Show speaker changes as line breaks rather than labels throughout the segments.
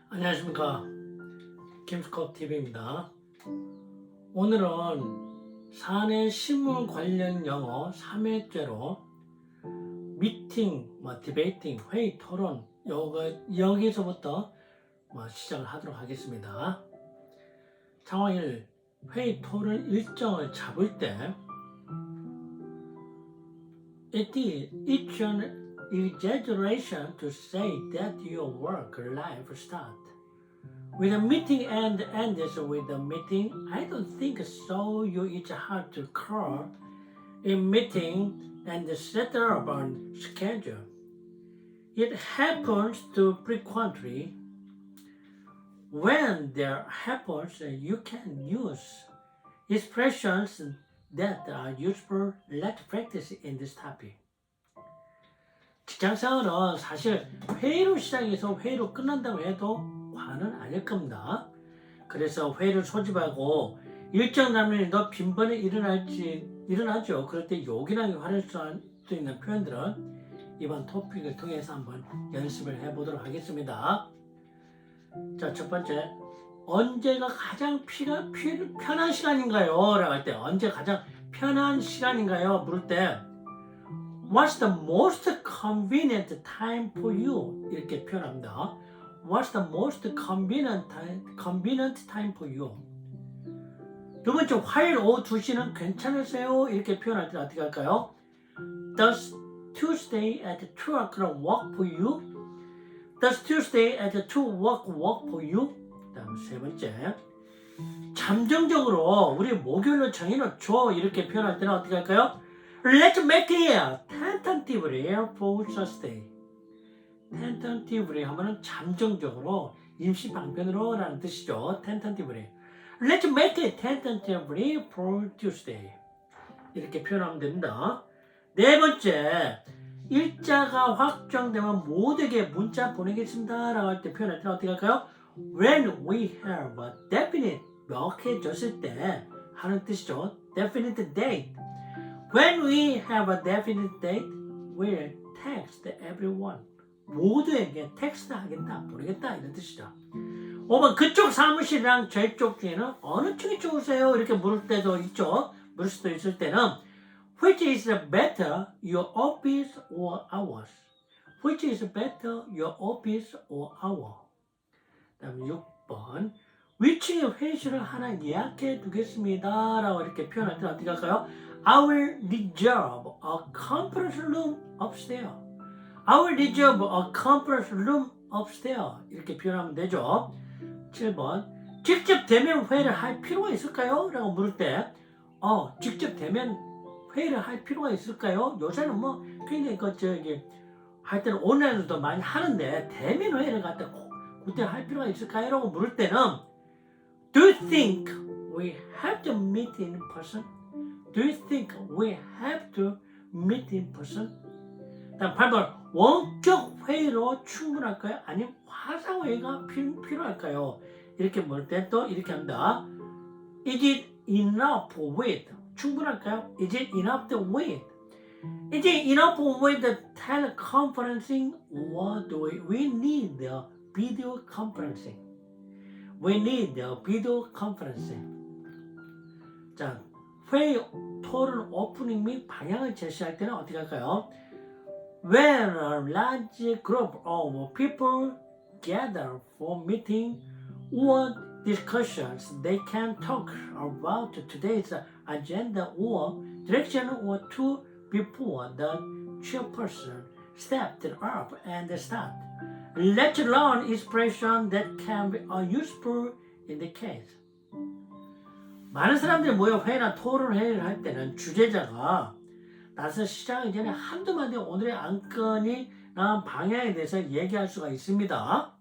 안녕하십니까, 김스컵TV입니다. 오늘은 사내 신문 관련 영어 3회째로 미팅, 디베이팅, 회의, 토론 여기서부터 시작을 하도록 하겠습니다. 상황 1, 회의, 토론 일정을 잡을 때 It is an exaggeration to say that your work life start with a meeting and ends with a meeting. I don't think so. It's hard to call a meeting and set up a schedule. It happens too frequently. When there happens, you can use expressions that are useful. Let's practice in this topic. 직장생활은 사실 회의로 시작해서 회의로 끝난다고 해도 과는 아닐 겁니다. 그래서 회의를 소집하고 일정 잡일도 빈번히 일어나죠. 그럴 때 요긴하게 활용할 수 있는 표현들은 이번 토픽을 통해서 한번 연습을 해보도록 하겠습니다. 자, 첫 번째, 언제가 가장 편한 시간인가요? 라고 할 때 언제 가장 편한 시간인가요? 물을 때 What's the most convenient time for you? 이렇게 표현합니다. What's the most convenient time for you? 두 번째, 화요일 오후 2시는 괜찮으세요? 이렇게 표현할 때 어떻게 할까요? Does Tuesday at 2 o'clock work for you? Does Tuesday at 2 work for you? 다음 세 번째, 잠정적으로 우리 목요일로 정해놓죠. 이렇게 표현할 때는 어떻게 할까요? Let's make it tentatively for Thursday. tentatively 하면은 잠정적으로, 임시 방편으로 라는 뜻이죠. tentatively. Let's make it tentatively for Tuesday. 이렇게 표현하면 됩니다. 네 번째, 일자가 확정되면 모두에게 문자 보내겠습니다 라고 할 때 표현할 때는 어떻게 할까요? When we have a definite, 명확해졌을 때 하는 뜻이죠. definite date. When we have a definite date, we'll text everyone. 모두에게 텍스트 하겠다, 보내겠다 이런 뜻이죠. 5번, 그쪽 사무실이랑 저희 쪽 중에는 어느 쪽이 좋으세요? 이렇게 물을 때도 있죠. 물을 수도 있을 때는 Which is better, your office or ours? Which is better, your office or our? 다음 6번, 위층에 회의실을 하나 예약해 두겠습니다 라고 이렇게 표현할 때는 어떻게 할까요? I will reserve a conference room upstairs. I will reserve a conference room upstairs. 이렇게 표현하면 되죠. 7번, 직접 대면 회의를 할 필요가 있을까요? 라고 물을 때 직접 대면 회의를 할 필요가 있을까요? 요새는 굉장히 할 때는 온라인으로도 많이 하는데 대면 회의를 갖다 그때 할 필요가 있을까요? 라고 물을 때는 Do you think we have to meet in person? Do you think we have to meet in person? 다음 8번, 원격 회의로 충분할까요? 아니면 화상회의가 필요할까요? 이렇게 물을 때 또 이렇게 합니다. Is it enough with? 충분할까요? Is it enough with? Is it enough with the teleconferencing or do we need the video conferencing? We need the video conferencing. 자, 회의, 토론, 오프닝 및 방향을 제시할 때는 어떻게 할까요? When a large group of people gather for meeting or discussions, they can talk about today's agenda or direction or two before the chairperson steps up and start. Let's learn expressions that can be useful in the case. 많은 사람들이 모여 회의나 토론 회의를 할 때는 주재자가 나서 시작하기 전에 한두 마디 오늘의 안건이 나온 방향에 대해서 얘기할 수가 있습니다.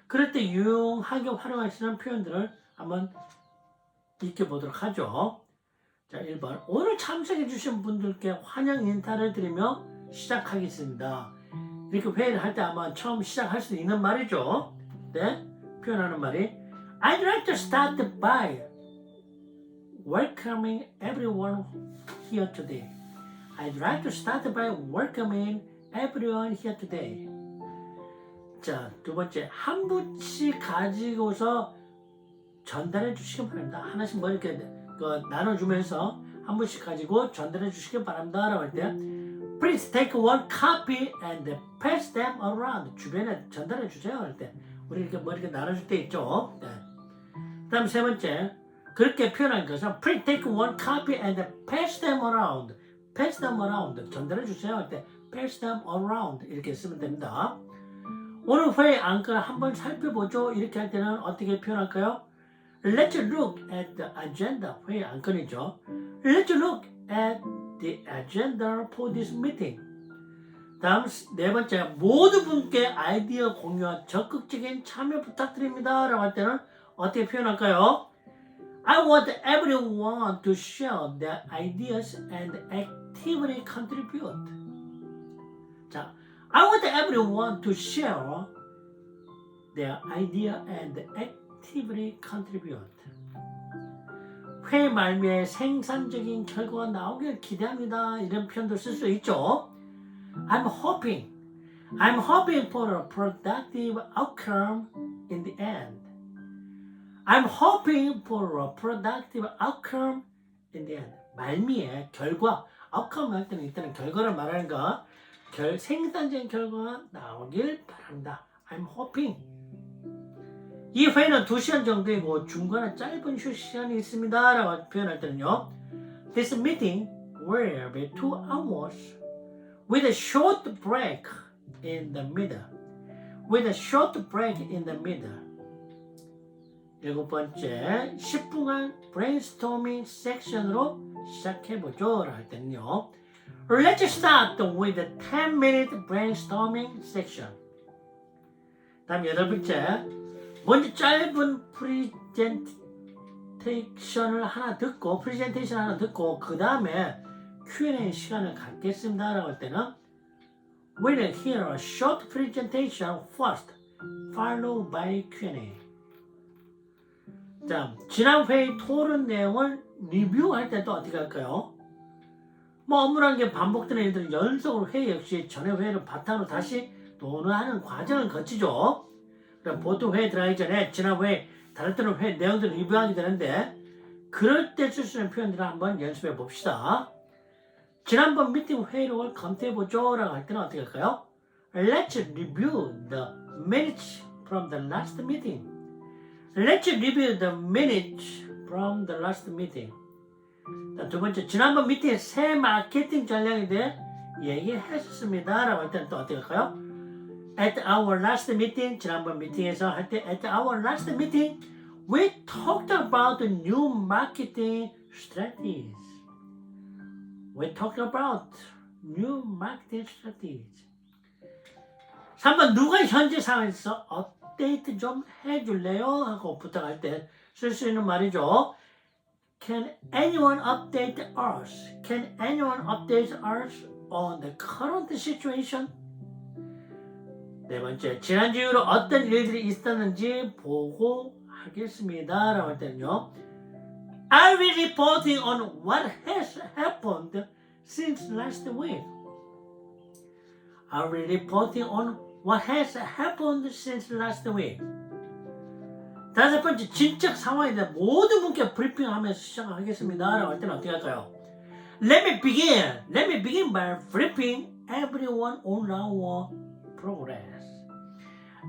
그럴 때 유용하게 활용할 수 있는 표현들을 한번 익혀보도록 하죠. 자, 1번, 오늘 참석해 주신 분들께 환영 인사를 드리며 시작하겠습니다. 이렇게 회의를 할 때 아마 처음 시작할 수 있는 말이죠. 네, 표현하는 말이 I'd like to start by welcoming everyone here today. I'd like to start by welcoming everyone here today. 자, 두 번째, 한 분씩 가지고서 전달해 주시기 바랍니다. 하나씩 뭐 이렇게 나눠주면서 한 분씩 가지고 전달해 주시기 바랍니다. 라고 할 때, Please take one copy and pass them around. 주변에 전달해 주세요. 할 때, 우리 이렇게 뭐 이렇게 나눠줄 때 있죠. 네. 그 다음 세 번째, 그렇게 표현한 것은 Please take one copy and pass them around. Pass them around. 전달해 주세요. 할 때, pass them around. 이렇게 쓰면 됩니다. 오늘 회의 안건을 한번 살펴보죠. 이렇게 할 때는 어떻게 표현할까요? Let's look at the agenda. 회의 안건이죠. Let's look at the agenda for this meeting. 다음 네 번째, 모든 분께 아이디어 공유와 적극적인 참여 부탁드립니다. 라고 할 때는 어떻게 표현할까요? I want everyone to share their ideas and actively contribute. 자, I want everyone to share their idea and actively contribute. 회의 말미에 생산적인 결과가 나오길 기대합니다. 이런 표현도 쓸 수 있죠. I'm hoping for a productive outcome in the end. I'm hoping for a productive outcome in the end. 말미에 결과, outcome 할 때는 일단은 결과를 말하는 거. 생산적인 결과가 나오길 바랍니다. I'm hoping. 이 회의는 2시간 정도이고 중간에 짧은 휴식 시간이 있습니다. 라고 표현할 때는요. This meeting will be 2 hours with a short break in the middle. With a short break in the middle. 일곱 번째, 10분간 브레인스토밍 섹션으로 시작해보죠. 할 때는요. Let's start with a 10-minute brainstorming section. 다음 여덟 번째, 먼저 짧은 프레젠테이션을 하나 듣고 그 다음에 Q&A 시간을 갖겠습니다. 라고 할 때는 We'll hear a short presentation first, followed by Q&A. 자, 지난 회의 토론 내용을 리뷰할 때 또 어떻게 할까요? 뭐 업무라는 게 반복되는 일들은 연속으로 회의 역시 전에 회의를 바탕으로 다시 논의하는 과정을 거치죠. 그럼 보통 회의 들어가기 전에 지난 회의, 다른 때는 회의 내용들을 리뷰하게 되는데 그럴 때 쓸 수 있는 표현들을 한번 연습해 봅시다. 지난번 미팅 회의록을 검토해보죠. 라고 할 때는 어떻게 할까요? Let's review the minutes from the last meeting. Let's review the minutes from the last meeting. 두 번째, 지난번 미팅에 새 마케팅 전략에 대해 얘기했습니다. 라고 할 때는 또 어떻게 할까요? At our last meeting, 지난번 미팅에서 할 때 At our last meeting, we talked about the new marketing strategies. We talked about new marketing strategies. 3번, 누가 현재 상황에서 업데이트 좀 해줄래요? 하고 부탁할 때 쓸 수 있는 말이죠. Can anyone update us? Can anyone update us on the current situation? 네 번째, 지난주 이후로 어떤 일들이 있었는지 보고하겠습니다. 라고 할 때는요. I'll be reporting on what has happened since last week. I'll be reporting on what has happened since last week. 다섯 번째, 진척 상황에 대해 모든 분께 브리핑하면서 시작하겠습니다. 라고 할 때는 어떻게 할까요? Let me begin by briefing everyone on our progress.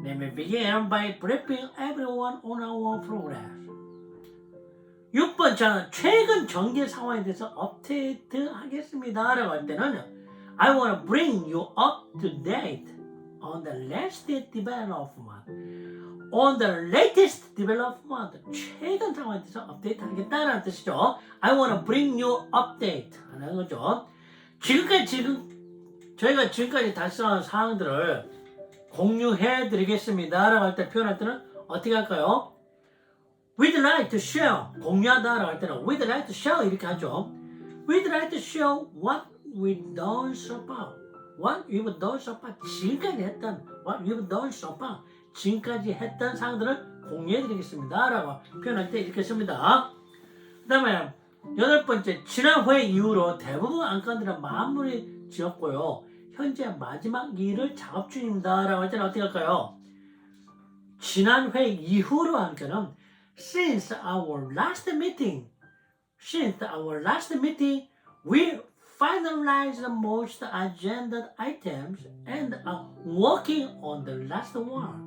Let me begin by briefing everyone on our progress. 6번, 자, 최근 전개 상황에 대해서 업데이트 하겠습니다. 라고 할 때는 I want to bring you up to date on the latest development. On the latest development. 최근 상황에 대해서 업데이트 하겠다라는 뜻이죠. I want to bring you update 하는 거죠. 저희가 지금까지 달성한 사항들을 공유해 드리겠습니다. 라고 할 때 표현할 때는 어떻게 할까요? We'd like to share. 공유하다 라고 할 때는 We'd like to share 이렇게 하죠. We'd like to share what we've done so far. What we've done so far. 지금까지 했던 What we've done so far. 지금까지 했던 사항들을 공유해 드리겠습니다. 라고 표현할 때 이렇게 씁니다. 그 다음에 여덟 번째, 지난 회의 이후로 대부분 안건들은 마무리 지었고요. 현재 마지막 일을 작업 중입니다. 라고 할 때는 어떻게 할까요? 지난 회의 이후로 하니까는 since our last meeting, we finalized the most agenda items and are working on the last one.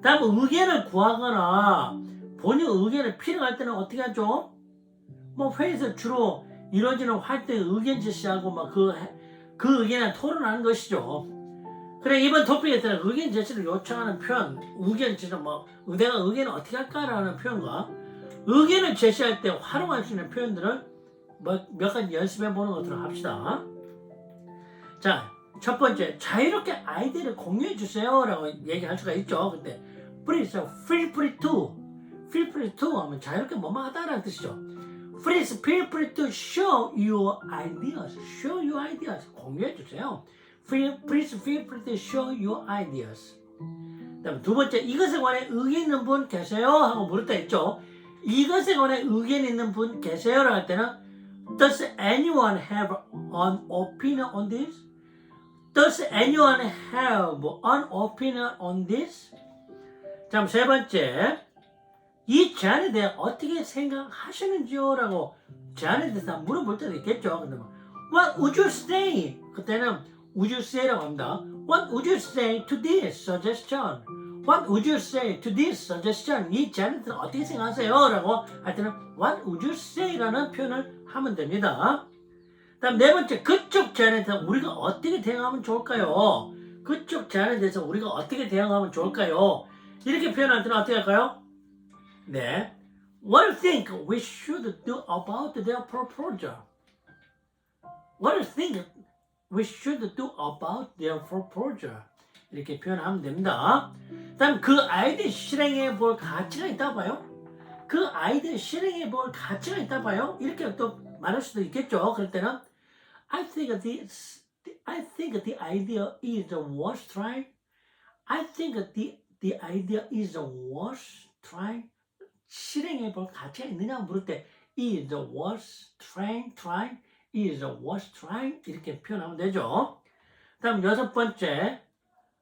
다음 의견을 구하거나 본인 의견을 필요할 때는 어떻게 하죠? 뭐 회의에서 주로 이루어지는 활동에 의견 제시하고 막 그 의견을 토론하는 것이죠. 그래 이번 토픽에 따라 의견 제시를 요청하는 표현, 의견 제시 내가 의견을 어떻게 할까라는 표현과 의견을 제시할 때 활용할 수 있는 표현들을 몇 가지 연습해 보는 것으로 합시다. 자, 첫 번째 자유롭게 아이디어를 공유해 주세요라고 얘기할 수가 있죠. 근데 please feel free to 하면 자유롭게 뭐뭐 하다라는 뜻이죠. Please feel free to show your ideas. 공유해 주세요. Please feel free to show your ideas. 그다음 두 번째, 이것에 관해 의견 있는 분 계세요? 하고 물을 때 있죠. 이것에 관해 의견 있는 분 계세요라고 할 때는 Does anyone have an opinion on this? Does anyone have an opinion on this? 자, 세 번째, 이 제안에 대해 어떻게 생각하시는지요? 라고 제안에 대해서 물어볼 때도 있겠죠. 근데 What would you say? 그때는 would you say라고 합니다. What would you say to this suggestion? What would you say to this suggestion? 이 제안에 대해서 어떻게 생각하세요? 라고 할 때는 What would you say라는 표현을 하면 됩니다. 다음 네 번째, 그쪽 제안에 대해서 우리가 어떻게 대응하면 좋을까요? 그쪽 제안에 대해서 우리가 어떻게 대응하면 좋을까요? 이렇게 표현할 때는 어떻게 할까요? 네. What do you think we should do about their proposal? What do you think we should do about their proposal? 이렇게 표현하면 됩니다. 다음 그 아이디어 실행해 볼 가치가 있다 봐요. 그 아이디어 실행해 볼 가치가 있다 봐요. 이렇게 또 말할 수도 있겠죠. 그럴 때는 I think the idea is worth trying. I think the idea is worth trying. 실행해 볼 가치가 있느냐 물을 때 is worth trying, is worth trying 이렇게 표현하면 되죠. 다음 여섯 번째,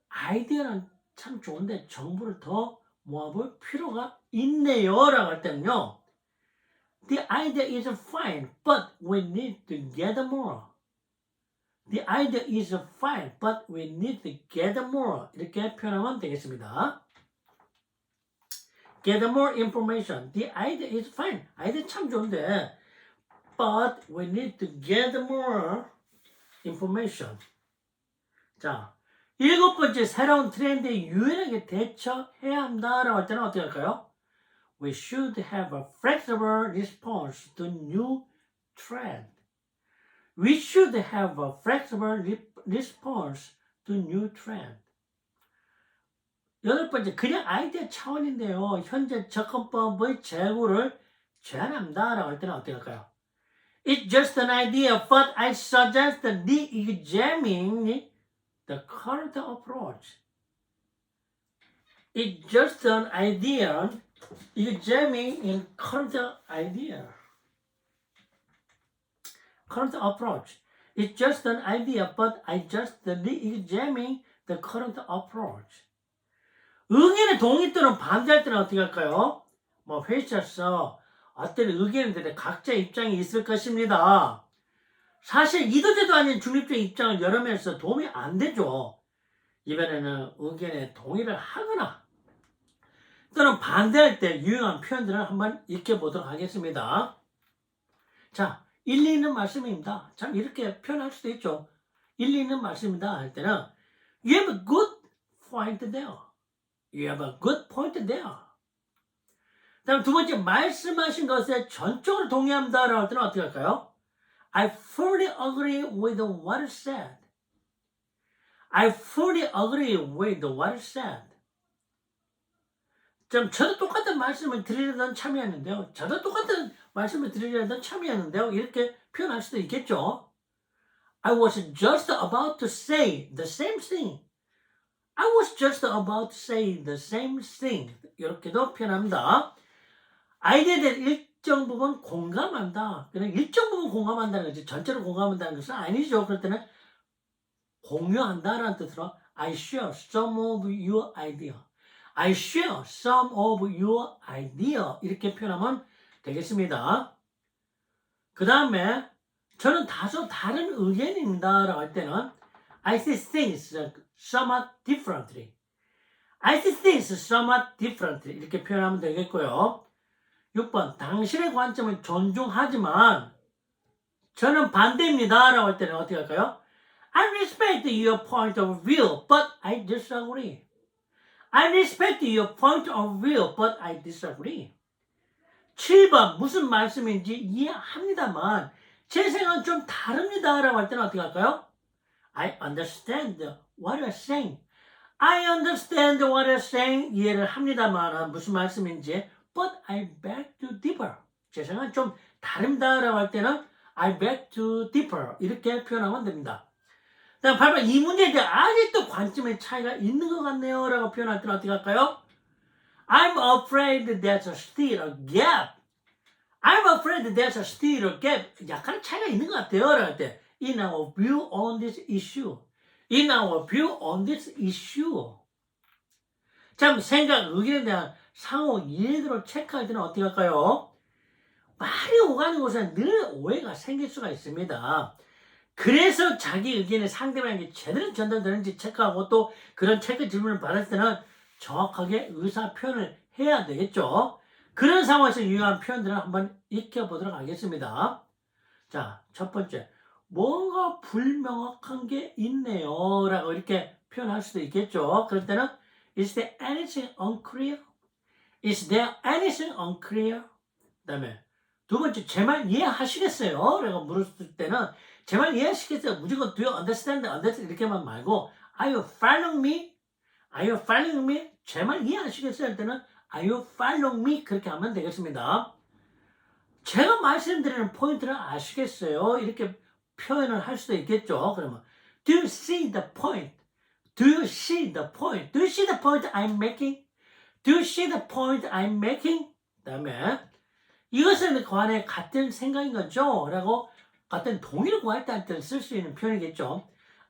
아이디어는 참 좋은데 정보를 더 모아볼 필요가 있네요 라고 할 때는요, The idea is fine, but we need to gather more. The idea is fine, but we need to gather more. 이렇게 표현하면 되겠습니다. Gather more information. The idea is fine. 아이디어 참 좋은데, but we need to gather more information. 자, 일곱 번째, 새로운 트렌드에 유연하게 대처해야 한다라고 할 때는 어떻게 할까요? We should have a flexible response to new trend. We should have a flexible response to new trend. 여덟 번째, 그냥 아이디어 차원인데요. 현재 접근법의 재고를 제한한다라고 할 때는 어떻게 할까요? It's just an idea, but I suggest re-examining the current approach. It's just an idea, examining current idea. Current approach. It's just an idea, but I just re-examining the current approach. 의견에 동의 또는 반대할 때는 어떻게 할까요? 회의에서 어떤 의견들의 각자의 입장이 있을 것입니다. 사실 이도저도 아닌 중립적 입장을 여러 명에서 도움이 안 되죠. 이번에는 의견에 동의를 하거나 또는 반대할 때 유용한 표현들을 한번 익혀보도록 하겠습니다. 자, 일리 있는 말씀입니다. 참 이렇게 표현할 수도 있죠. 일리 있는 말씀입니다 할 때는 You have a good point there. You have a good point there. 다음 두 번째, 말씀하신 것에 전적으로 동의합니다 라고 할 때는 어떻게 할까요? I fully agree with what you said. I fully agree with what you said. 저도 똑같은 말씀을 드리려던 참여했는데요. 저도 똑같은 말씀을 드리려던 참여했는데요. 이렇게 표현할 수도 있겠죠. I was just about to say the same thing. I was just about to say the same thing. 이렇게도 표현합니다. 아이디어에 대해 일정 부분 공감한다. 그냥 일정 부분 공감한다는 거지 전체로 공감한다는 것은 아니죠. 그럴 때는 공유한다라는 뜻으로 I share some of your idea. I share some of your idea. 이렇게 표현하면 되겠습니다. 그 다음에 저는 다소 다른 의견입니다 라고 할 때는 I see things somewhat differently. I see things somewhat differently. 이렇게 표현하면 되겠고요. 6번 당신의 관점을 존중하지만 저는 반대입니다 라고 할 때는 어떻게 할까요? I respect your point of view, but I disagree. I respect your point of view, but I disagree. 7번 무슨 말씀인지 이해합니다만 제 생각은 좀 다릅니다 라고 할 때는 어떻게 할까요? I understand what you're saying. I understand what you're saying. 이해를 합니다만 무슨 말씀인지 but I beg to differ. 제 생각은 좀 다릅니다 라고 할 때는 I beg to differ. 이렇게 표현하면 됩니다. 다음 8번 이 문제에 대해 아직도 관점의 차이가 있는 것 같네요 라고 표현할 때는 어떻게 할까요? I'm afraid there's still a gap. I'm afraid there's still a gap. 약간 차이가 있는 것 같아요 라고 할 때 In our view on this issue. In our view on this issue. 참 생각, 의견에 대한 상호 이해도를 체크할 때는 어떻게 할까요? 말이 오가는 곳에 늘 오해가 생길 수가 있습니다. 그래서 자기 의견이 상대방에게 제대로 전달되는지 체크하고 또 그런 체크 질문을 받을 때는 정확하게 의사 표현을 해야 되겠죠. 그런 상황에서 유용한 표현들을 한번 익혀보도록 하겠습니다. 자, 첫 번째. 뭔가 불명확한 게 있네요 라고 이렇게 표현할 수도 있겠죠. 그럴 때는 Is there anything unclear? Is there anything unclear? 그 다음에 두 번째, 제 말 이해하시겠어요? 라고 물었을 때는 제 말 이해하시겠어요? 무조건 do you understand? understand 이렇게만 말고 Are you following me? Are you following me? 제 말 이해하시겠어요? 할 때는 Are you following me? 그렇게 하면 되겠습니다. 제가 말씀드리는 포인트를 아시겠어요? 이렇게 표현을 할 수도 있겠죠. 그러면 Do you see the point? Do you see the point? Do you see the point I'm making? Do you see the point I'm making? 그 다음에 이것에 관해 같은 생각인 거죠? 라고 같은 동의를 구할 때 쓸 수 있는 표현이겠죠.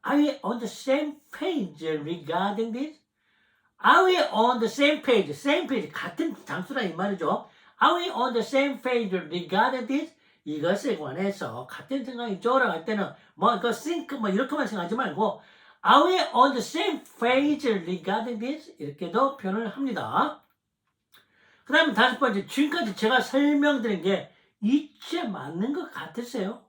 Are we on the same page regarding this? Are we on the same page? Same page. 같은 장수라 이 말이죠. Are we on the same page regarding this? 이것에 관해서 같은 생각이죠? 라고 할 때는 그 think 이렇게만 생각하지 말고 Are we on the same page regarding this? 이렇게도 표현을 합니다. 그 다음에 다섯 번째, 지금까지 제가 설명드린 게 이치에 맞는 것 같으세요?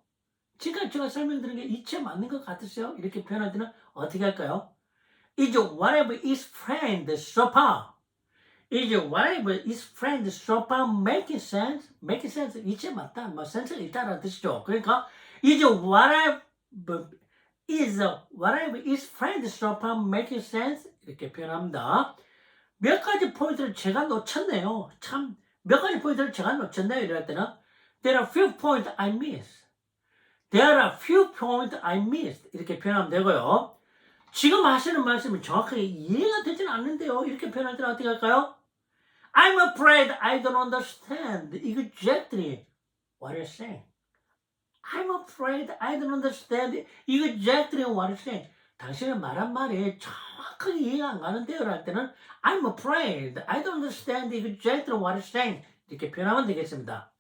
지금까지 제가 설명드린 게 이치에 맞는 것 같으세요? 이렇게 표현할 때는 어떻게 할까요? Is whatever is friend so far? Is whatever is friend so far making sense? Making sense, 이치에 맞다, 센스가 있다라는 뜻이죠. 그러니까 is whatever is friend so far making sense? 이렇게 표현합니다. 몇 가지 포인트를 제가 놓쳤네요. 참, 몇 가지 포인트를 제가 놓쳤네요. 이럴 때는 There are few points I missed. There are few points I missed. 이렇게 표현하면 되고요. 지금 하시는 말씀이 정확하게 이해가 되지는 않는데요. 이렇게 표현할 때는 어떻게 할까요? I'm afraid I don't understand exactly what you're saying. I'm afraid I don't understand exactly what you're saying. 당신의 말한 말이 정확하게 이해가 안 가는데요. 할 때는 I'm afraid I don't understand exactly what you're saying. 이렇게 표현하면 되겠습니다.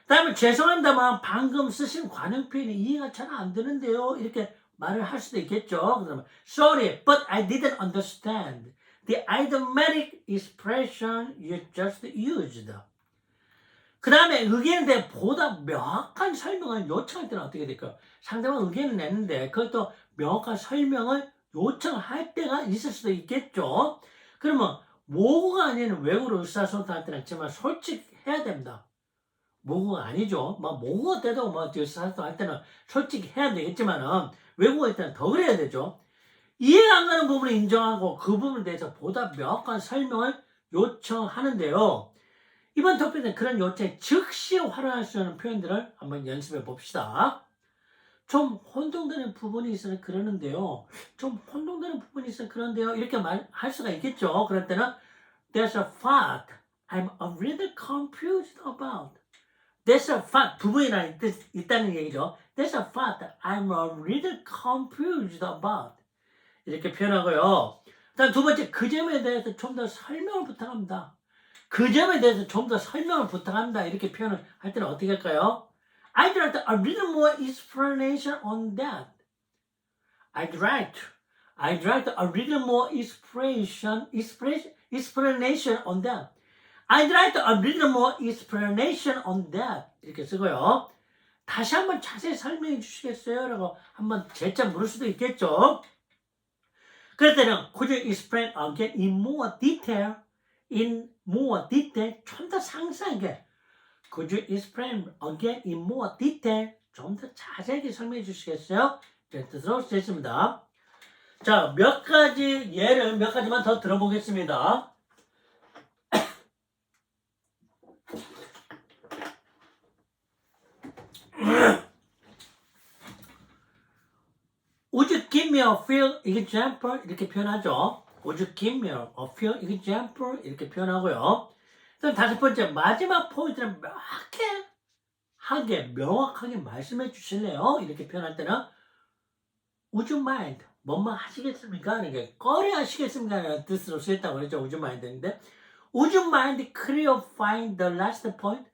다음에 죄송합니다만 방금 쓰신 관용 표현이 이해가 잘 안 되는데요. 이렇게 말을 할 수도 있겠죠. 그러면 Sorry, but I didn't understand the idiomatic expression you just used. 그 다음에 의견에 대해 보다 명확한 설명을 요청할 때는 어떻게 될까요? 상대방 의견을 냈는데 그것도 명확한 설명을 요청할 때가 있을 수도 있겠죠. 그러면 모국어가 아닌 외국어로 의사소통할 때는 정말 솔직해야 됩니다. 모국어가 아니죠. 모국어 때도 의사소통할 때는 솔직해야 되겠지만은 외국어일 때는 더 그래야 되죠. 이해가 안 가는 부분을 인정하고 그 부분에 대해서 보다 명확한 설명을 요청하는데요. 이번 토픽은 그런 요청에 즉시 활용할 수 있는 표현들을 한번 연습해 봅시다. 좀 혼동되는 부분이 있어서 그러는데요. 이렇게 말할 수가 있겠죠. 그럴 때는 There's a fact I'm a little confused about. There's a fact, 부분이라는 뜻 있다는 얘기죠. There's a fact I'm a little confused about. 이렇게 표현하고요. 다음 두 번째, 그 점에 대해서 좀 더 설명을 부탁합니다. 그 점에 대해서 좀 더 설명을 부탁합니다. 이렇게 표현을 할 때는 어떻게 할까요? I'd like a little more explanation on that. I'd like a little more explanation on that. I'd like a little more explanation on that. 이렇게 쓰고요. 다시 한번 자세히 설명해 주시겠어요? 라고 한번 재차 물을 수도 있겠죠. 그럴 때는 could you explain again in more detail? 좀 더 상세하게. Could you explain again in more detail? 좀 더 자세하게 설명해 주시겠어요? 제 뜻으로 됐습니다. 자, 몇 가지 예를 몇 가지만 더 들어보겠습니다. Would you give me a few example? 이렇게 표현하죠. Would you give me a few example? 이렇게 표현하고요. 그럼 다섯 번째, 마지막 포인트는 명확하게 말씀해 주실래요? 이렇게 표현할 때는 Would you mind? 뭐뭐 하시겠습니까? 이렇게 꺼려하시겠습니까? 라는 뜻으로 쓰였다고 그랬죠. Would you mind인데 Would you mind clarifying the last point?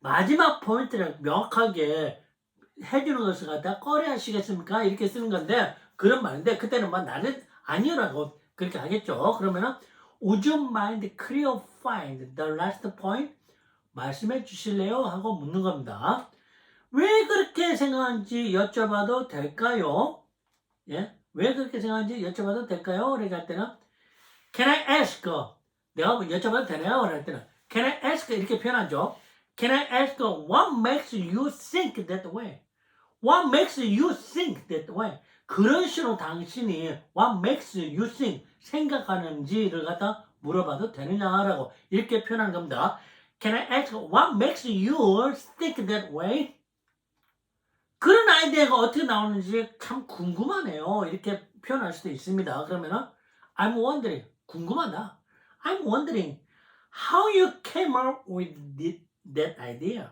마지막 포인트를 명확하게 해주는 것을 갖다 꺼려하시겠습니까? 이렇게 쓰는 건데 그런 말인데 그때는 뭐 나는 아니요라고 그렇게 하겠죠. 그러면은 Would you mind clarifying the last point? 말씀해 주실래요? 하고 묻는 겁니다. 왜 그렇게 생각하는지 여쭤봐도 될까요? 예? 왜 그렇게 생각하는지 여쭤봐도 될까요? 그러니까 할 때는 Can I ask? 내가 여쭤봐도 되나요? 그럴 때는 Can I ask? 이렇게 표현하죠. Can I ask what makes you think that way? What makes you think that way? 그런 식으로 당신이 what makes you think 생각하는지를 갖다 물어봐도 되느냐라고 이렇게 표현한 겁니다. Can I ask what makes you think that way? 그런 아이디어가 어떻게 나오는지 참 궁금하네요. 이렇게 표현할 수도 있습니다. 그러면은 I'm wondering 궁금하다. I'm wondering how you came up with that idea.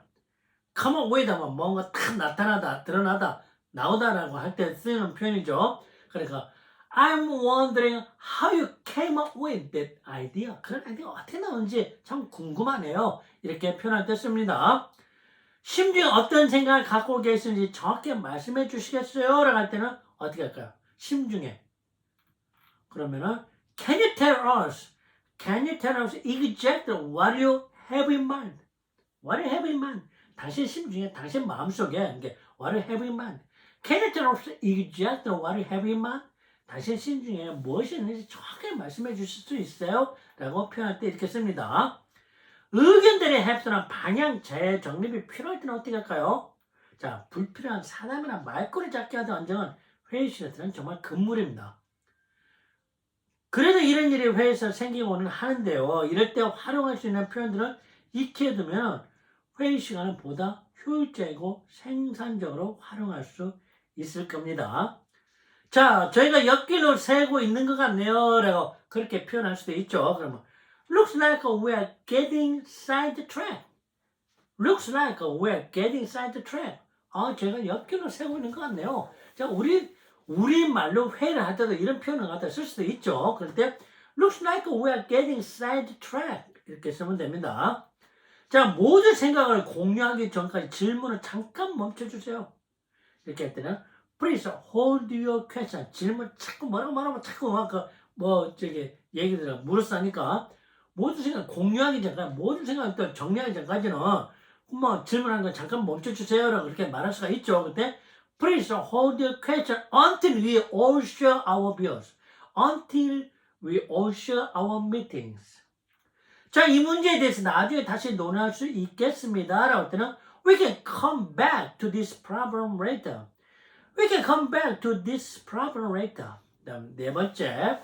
come up with 하면 뭔가 탁 나타나다, 드러나다, 나오다라고 할 때 쓰는 표현이죠. 그러니까 I'm wondering how you came up with that idea. 그런 아이디어가 어떻게 나오는지 참 궁금하네요. 이렇게 표현할 때 씁니다. 심중에 어떤 생각을 갖고 계시는지 정확히 말씀해 주시겠어요? 라고 할 때는 어떻게 할까요? 심중에. 그러면은 Can you tell us exactly what you have in mind? What you have in mind? 당신 심중에, 당신 마음속에 what you have in mind? Can you tell us exactly what you have in mind? 당신 심중에 무엇이 있는지 정확하게 말씀해 주실 수 있어요? 라고 표현할 때 이렇게 씁니다. 의견들의 합수나 방향 재정립이 필요할 때는 어떻게 할까요? 자, 불필요한 사담이나 말꼬리 잡기 하던 언정은 회의실에서는 정말 금물입니다. 그래도 이런 일이 회의에서 생기고는 하는데요. 이럴 때 활용할 수 있는 표현들을 익혀두면 회의 시간을 보다 효율적이고 생산적으로 활용할 수 있을 겁니다. 자, 저희가 옆길로 새고 있는 것 같네요. 라고 그렇게 표현할 수도 있죠. 그러면 Looks like we're getting sidetracked. Looks like we're getting sidetracked. 제가 옆길로 새고 있는 것 같네요. 자, 우리 말로 회의를 할 때도 이런 표현을 갖다 쓸 수도 있죠. 그럴 때 Looks like we're getting sidetracked. 이렇게 쓰면 됩니다. 자, 모든 생각을 공유하기 전까지 질문을 잠깐 멈춰주세요. 이렇게 할 때는 Please hold your question. 질문 자꾸 뭐라고 자꾸 얘기들을 물었으니까 모든 생각 공유하기 전까지 모든 생각을 또 정리하기 전까지는 질문하는 거 잠깐 멈춰주세요라고 그렇게 말할 수가 있죠. 그때 Please hold your question until we all share our views. Until we all share our meetings. 자, 이 문제에 대해서 나중에 다시 논의할 수 있겠습니다. 라고 할 때는 We can come back to this problem later. We can come back to this problem later. 다음 네 번째.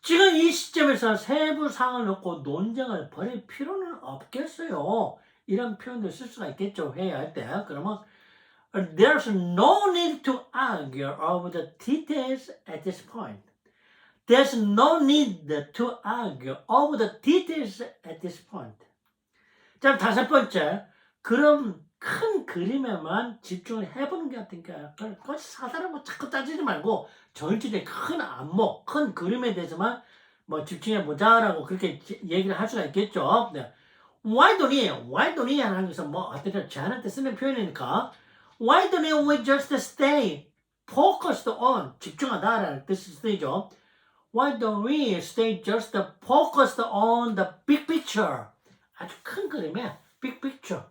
지금 이 시점에서 세부 사항을 놓고 논쟁을 벌일 필요는 없겠어요. 이런 표현도 쓸 수가 있겠죠. 회의할 때. 그러면 There's no need to argue over the details at this point. There's no need to argue over the details at this point. 자, 다섯 번째. 그럼 큰 그림에만 집중을 해보는 게 어떨까요? 그걸 사사라고 자꾸 따지지 말고 전체의 큰 안목, 큰 그림에 대해서만 뭐 집중해보자라고 그렇게 얘기를 할 수가 있겠죠. 네. Why don't we 하는 것은 뭐 어떤 제안할 때 쓰는 표현이니까 Why don't we just stay focused on 집중하다라는 뜻이 쓰이죠. Why don't we stay just focused on the big picture? 아주 큰 그림에 big picture.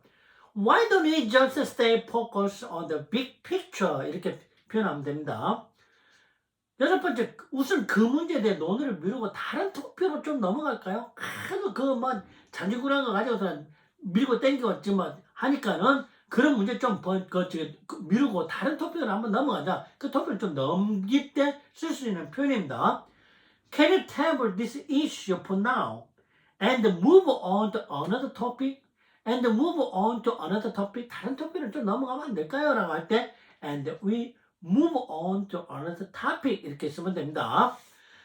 Why don't we just stay focused on the big picture? 이렇게 표현하면 됩니다. 여섯 번째, 우선 그 문제에 대해 논의를 미루고 다른 토픽으로 좀 넘어갈까요? 하도 그뭐 잔지구랑거 가지고서 밀고 땡기고 지금 하니까는 그런 문제 좀 미루고 다른 토픽으로 한번 넘어가자. 그 토픽을 좀 넘길 때 쓸 수 있는 표현입니다. Can you table this issue for now and move on to another topic? And move on to another topic. 다른 토픽을 좀 넘어가면 안 될까요? 라고 할 때 and we move on to another topic 이렇게 쓰면 됩니다.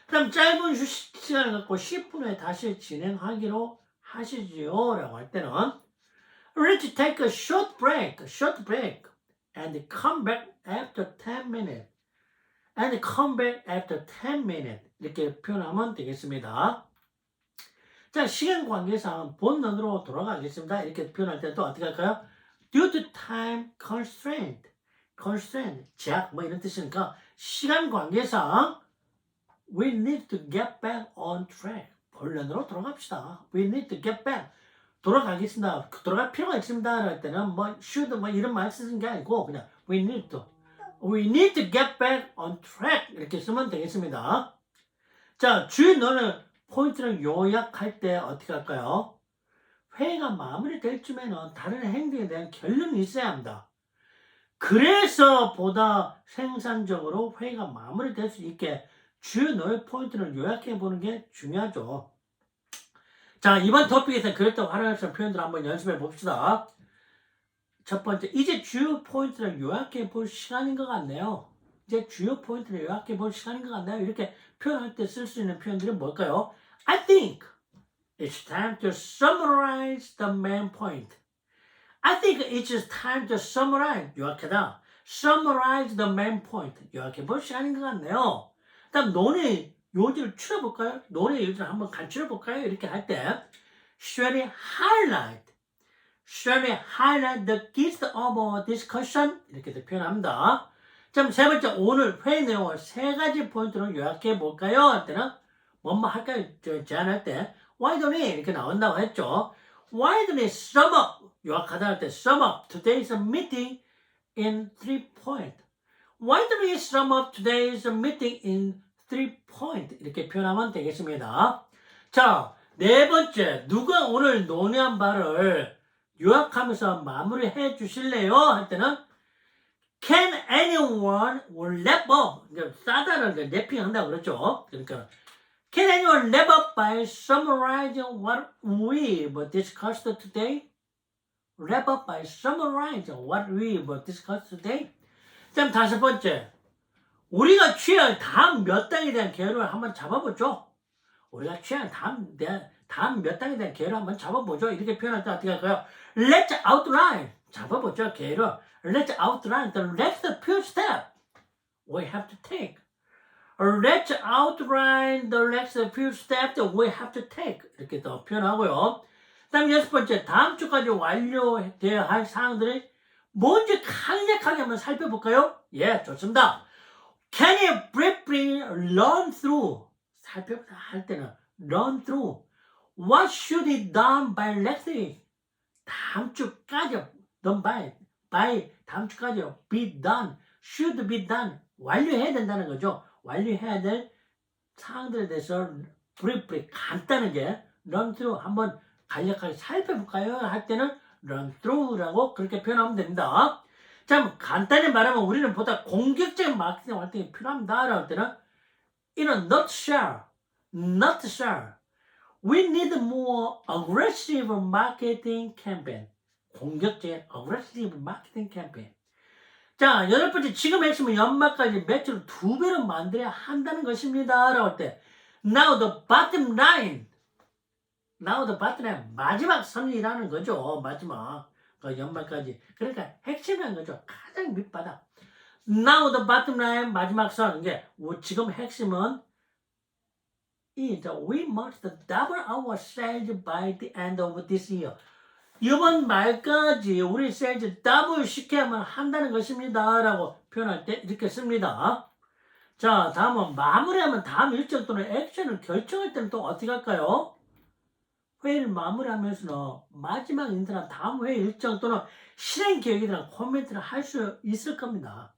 그 다음 짧은 휴식 시간을 갖고 10분 후에 다시 진행하기로 하시지요 라고 할 때는 Let's take a short break and come back after 10 minutes and come back after 10 minutes 이렇게 표현하면 되겠습니다. 자, 시간 관계상 본론으로 돌아가겠습니다. 이렇게 표현할 때도 어떻게 할까요? Due to time constraint, 제약 뭐 이런 뜻이니까 시간 관계상 we need to get back on track. 본론으로 돌아갑시다. We need to get back. 돌아가겠습니다. 돌아갈 필요가 있습니다. 할 때는 뭐 should 뭐 이런 말 쓰는 게 아니고 그냥 we need to get back on track 이렇게 쓰면 되겠습니다. 자, 주요 논의 포인트를 요약할 때 어떻게 할까요? 회의가 마무리될 쯤에는 다른 행동에 대한 결론이 있어야 합니다. 그래서 보다 생산적으로 회의가 마무리될 수 있게 주요 논의 포인트를 요약해 보는 게 중요하죠. 자, 이번 토픽에서 그랬다고 활용할 수 있는 표현들을 한번 연습해 봅시다. 첫 번째, 이제 주요 포인트를 요약해 볼 시간인 것 같네요. 이제 주요 포인트를 요약해 볼 시간인 것 같네요. 이렇게 표현할 때 쓸 수 있는 표현들이 뭘까요? I think it's time to summarize the main point. I think it's time to summarize, 요약하다. Summarize the main point. 요약해 볼 시간인 것 같네요. 다음 논의 요지를 추려볼까요? 논의 요지를 한번 간추려볼까요? 이렇게 할 때 Shall we highlight the gist of our discussion? 이렇게 표현합니다. 자, 세 번째, 오늘 회의 내용을 세 가지 포인트로 요약해 볼까요? 할 때는 뭐뭐 할까요? 제안할 때 Why don't we? 이렇게 나온다고 했죠. Why don't we sum up? 요약하다 할 때 sum up today's meeting in 3 points. Why don't we sum up today's meeting in 3 points? 이렇게 표현하면 되겠습니다. 자, 네 번째, 누가 오늘 논의한 바를 요약하면서 마무리해 주실래요? 할 때는 Can anyone wrap up? 싸다를 랩핑한다고 그랬죠. 그러니까 Can anyone wrap up by summarizing what we discussed today? Wrap up by summarizing what we discussed today? 그다음 다섯 번째, 우리가 취할 다음 몇 단에 대한 계획을 한번 잡아보죠. 우리가 취할 다음 몇 단에 대한 계획을 한번 잡아보죠. 이렇게 표현할 때 어떻게 할까요? Let's outline. 잡아보죠, 계획을. Let's outline the next few steps we have to take. Let's outline the next few steps that we have to take. 이렇게 또 표현하고요. 다음 여섯 번째, 다음 주까지 완료되어야 할 사항들이 뭔지 간략하게 한번 살펴볼까요? 예, 좋습니다. Can you briefly run through? 살펴보자 할 때는 run through. What should be done by next week? 다음 주까지 done by 다음 주까지요. be done, should be done. 완료해야 된다는 거죠. 완료해야 될 사항들에 대해서 briefly 간단하게 run through 한번 간략하게 살펴볼까요? 할 때는 run through라고 그렇게 표현하면 됩니다. 자, 간단히 말하면 우리는 보다 공격적인 마케팅 활동이 필요합니다. 라고 할 때는 in a nutshell, we need more aggressive marketing campaign. 공격적인 aggressive marketing campaign. 자, 여덟 번째, 지금 핵심은 연말까지 매출을 2배로 만들어야 한다는 것입니다. 라고 할 때 Now the bottom line, 마지막 선이라는 거죠. 마지막 그 연말까지. 그러니까 핵심이란 거죠. 가장 밑바닥. Now the bottom line 마지막 선 이게 지금 핵심은 is we must double our sales by the end of this year. 이번 말까지 우리 sales 더블 시켜야만 한다는 것입니다. 라고 표현할 때 이렇게 씁니다. 자, 다음은 마무리하면 다음 일정 또는 액션을 결정할 때는 또 어떻게 할까요? 회의를 마무리하면서는 마지막 인터나 다음 회의 일정 또는 실행 계획이나 코멘트를 할 수 있을 겁니다.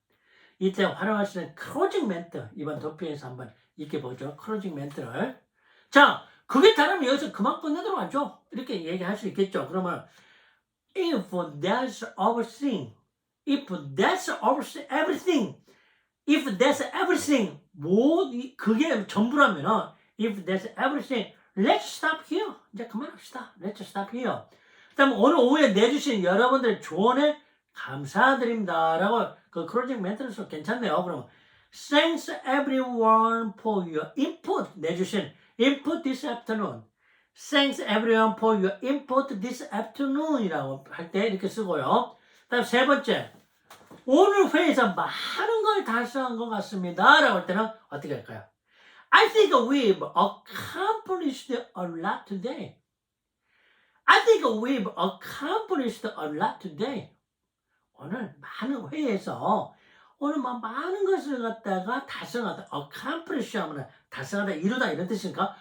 이때 활용할 수 있는 클로징 멘트 이번 도표에서 한번 익혀보죠. 클로징 멘트를. 자, 그게 다르면 여기서 그만 끝내도록 하죠. 이렇게 얘기할 수 있겠죠. 그러면 if that's everything, if that's everything, if that's everything, 그게 전부라면은 if that's everything, let's stop here. 이제 그만합시다. Let's stop here. 그다음 오늘 오후에 내주신 여러분들의 조언에 감사드립니다. 라고 그 클로징 멘트를 써 괜찮네요. 그럼 Thanks everyone for your input. 내주신 input this afternoon. Thanks everyone for your input this afternoon 이라고 할 때 이렇게 쓰고요. 다음 세 번째. 오늘 회의에서 많은 걸 달성한 것 같습니다. 라고 할 때는 어떻게 할까요? I think we've accomplished a lot today. I think we've accomplished a lot today. 오늘 많은 회의에서 오늘 많은 것을 갖다가 달성하다, accomplish 하면 달성하다, 이루다 이런 뜻이니까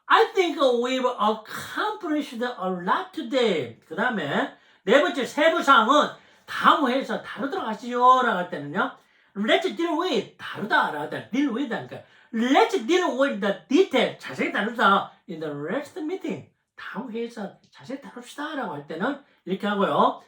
I think we've accomplished a lot today. 그 다음에 네 번째 세부사항은 다음 회에서 다루도록 하시죠 라고 할 때는요 Let's deal with 다루다 라고 할 때 deal with 하니까 Let's deal with the detail 자세히 다루다 in the next meeting 다음 회에서 자세히 다룹시다 라고 할 때는 이렇게 하고요.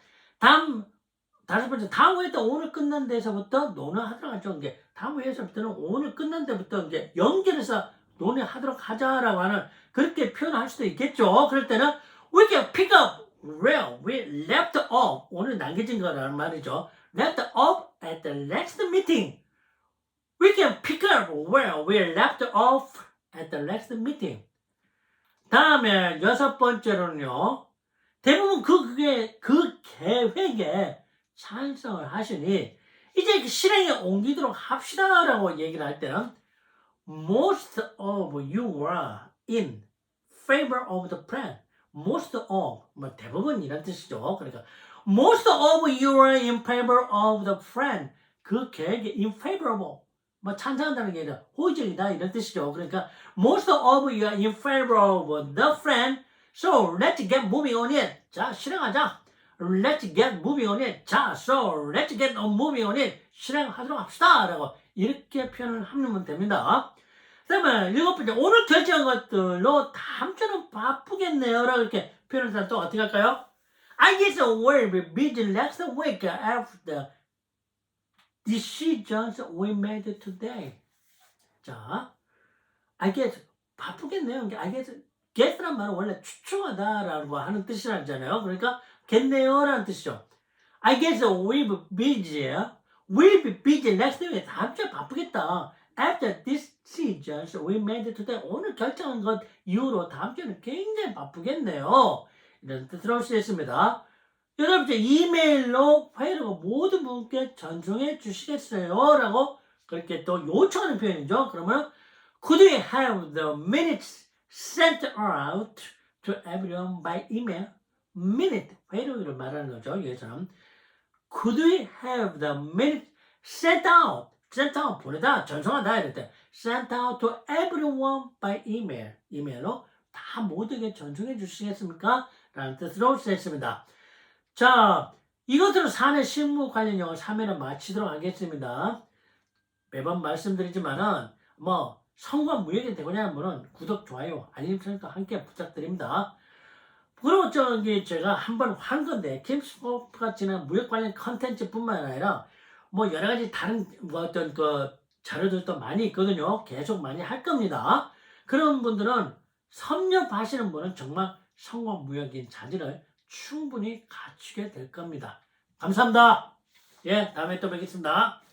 다섯 번째, 다음 회에 또 오늘 끝난 데서부터 논의하도록 하죠. 이게 다음 회에서부터는 오늘 끝난 데부터 이제 연결해서 논의하도록 하자라고 하는 그렇게 표현할 수도 있겠죠. 그럴 때는 we can pick up where we left off. 오늘 남겨진 거라는 말이죠. left off at the next meeting. We can pick up where we left off at the next meeting. 다음에 여섯 번째로는요. 대부분 그 계획에 찬성을 하시니 이제 실행에 옮기도록 합시다 라고 얘기를 할 때는 Most of you are in favor of the plan. Most of, 대부분 이란 뜻이죠. 그러니까 Most of you are in favor of the plan. 그 계획에 in favorable, 찬성한다는 게 아니라 호의적이다 이런 뜻이죠. 그러니까 Most of you are in favor of the plan. So let's get moving on it. 자, 실행하자. Let's get moving on it. 자, so let's get moving on it. 실행하도록 합시다. 라고 이렇게 표현을 하면 됩니다. 그 다음에 일곱 번째, 오늘 결정한 것들로 다음 주는 바쁘겠네요. 라고 이렇게 표현을 하면 또 어떻게 할까요? I guess we'll be busy next week after decisions we made today. 자, I guess 바쁘겠네요. I guess란 말은 원래 추측하다라고 하는 뜻이라잖아요. 그러니까 겠네요 라는 뜻이죠. I guess we'll be busy next week. 다음 주에 바쁘겠다. After decisions we made today. 오늘 결정한 것 이후로 다음 주에는 굉장히 바쁘겠네요. 이런 뜻으로 할 수 있습니다. 여덟 번째, 이메일로 회의를 모든 분께 전송해 주시겠어요? 라고 그렇게 또 요청하는 표현이죠. 그러면 Could we have the minutes sent out to everyone by email? minute, 회의록을 말하는 거죠. 여기서는 Could we have the minutes sent out 보내다, 전송하다 이럴 때 sent out to everyone by email. 이메일로 다 모두에게 전송해 주시겠습니까? 라는 뜻으로 쓰였습니다. 자, 이것으로 사내 실무 관련 영어 3회는 마치도록 하겠습니다. 매번 말씀드리지만은 성과 무역이 되고자 하는 분은 구독, 좋아요, 알림 설정 함께 부탁드립니다. 그리고 제가 한번 한 건데 킴스포프가 지난 무역 관련 컨텐츠뿐만 아니라 여러 가지 다른 어떤 자료들도 많이 있거든요. 계속 많이 할 겁니다. 그런 분들은 섭렵하시는 분은 정말 성과 무역인 자질을 충분히 갖추게 될 겁니다. 감사합니다. 예, 다음에 또 뵙겠습니다.